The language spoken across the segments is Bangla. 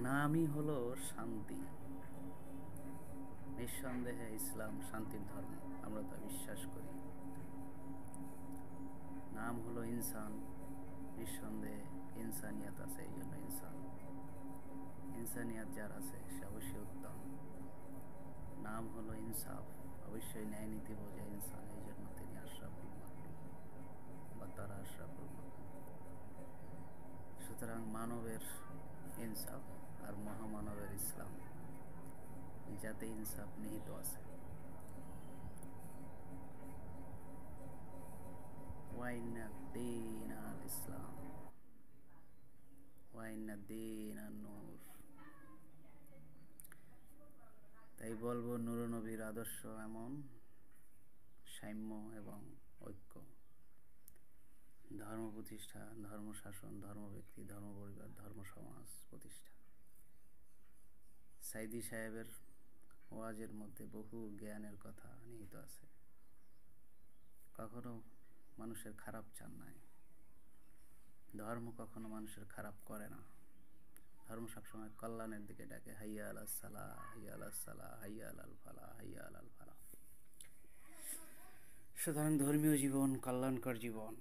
নামই হলো শান্তি। নিঃসন্দেহে ইসলাম শান্তির ধর্ম, আমরা তা বিশ্বাস করি। নাম হলো ইনসান, নিঃসন্দেহে ইনসানিয়াত আছে, এই জন্য ইনসান। ইনসানিয়াত যার আছে সে অবশ্যই উত্তম। নাম হলো ইনসাফ, অবশ্যই ন্যায় নীতি বোঝে ইনসান, এই জন্য তিনি আশরাফুল মাখলুক বা তারা আশরাফুল মাখলুক। সুতরাং মানবের ইনসাফ আর মহামানবের ইসলাম, যাতে ইনসাফ নিহিত আছে। ওয়াইন্না দ্বীন আল ইসলাম ওয়াইন্না দ্বীন আন নূর। তাই বলবো নূরনবীর আদর্শ এমন সাম্য এবং ঐক্য, ধর্ম প্রতিষ্ঠা, ধর্ম শাসন, ধর্ম ব্যক্তি, ধর্ম পরিবার, ধর্ম সমাজ প্রতিষ্ঠা। সাইদি সাহেবের ওয়াজের মধ্যে বহু জ্ঞানের কথা নিহিত আছে। কখনো মানুষের খারাপ চান নাই, ধর্ম কখনো মানুষের খারাপ করে না। ধর্ম সবসময় কল্যাণের দিকে ডাকে, হাইয়া আলাস সালাহ, হাইয়া আলাস সালাহ, হাইয়া আলাল ফালাহ, হাইয়া আলাল ফালাহ। সুতরাং ধর্মীয় জীবন কল্যাণকর জীবন।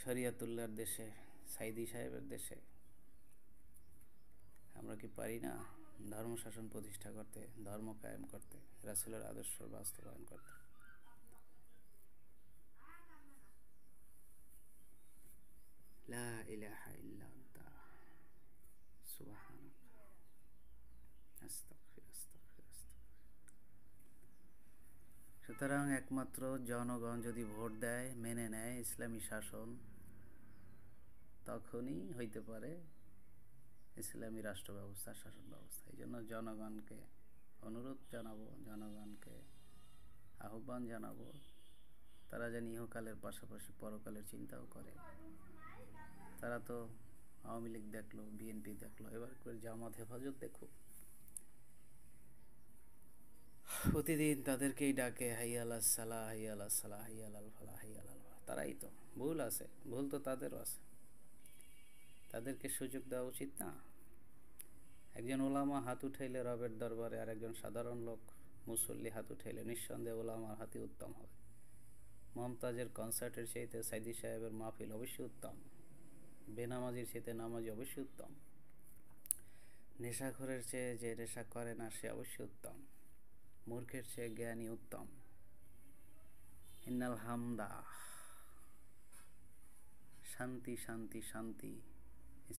শরিয়াতুল্লাহর দেশে, সাইদি সাহেবের দেশে আমরা কি পারি না ধর্ম শাসন প্রতিষ্ঠা করতে, ধর্ম কায়েম করতে, রাসূলের আদর্শ বাস্তবায়ন করতে? লা ইলাহা ইল্লা আনতা সুবহানাক আস্তাগফির আস্তাগফির আস্তাগফির। সুতরাং একমাত্র জনগণ যদি ভোট দেয়, মেনে নেয় ইসলামী শাসন, তখনই হইতে পারে ইসলামী রাষ্ট্র ব্যবস্থা, শাসন ব্যবস্থা। এই জন্য জনগণকে অনুরোধ জানাবো, জনগণকে আহ্বান জানাবো, তারা যেন ইহকালের পাশাপাশি পরকালের চিন্তাও করে। তারা তো আওয়ামী লীগ দেখলো, বিএনপি দেখলো, এবার করে জামাত হেফাজত দেখুক। প্রতিদিন তাদেরকেই ডাকে হাইয়া আলাস সালাহ, হাইয়া আলাস সালাহ, হাইয়া আলাল ফালাহ, হাইয়া আলাল ফালাহ। তারাই তো ভুল আছে, ভুল তো তাদেরও আছে, তাদেরকে সুযোগ দেওয়া উচিত না? একজন ওলামা হাত উঠাইলে রবের দরবারে, আর একজন সাধারণ লোক মুসল্লি হাত উঠাইলে নিঃসন্দেহে ওলামার হাতই উত্তম হবে। মমতাজের কনসার্টের চাইতে সাইদি সাহেবের মাহফিল অবশ্যই উত্তম, বেনামাজির চাইতে নামাজি অবশ্যই উত্তম, নেশাখোরের চেয়ে যে নেশা করে না সে অবশ্যই উত্তম, মূর্খের চেয়ে জ্ঞানী উত্তম। ইন্নাল হামদা, শান্তি শান্তি শান্তি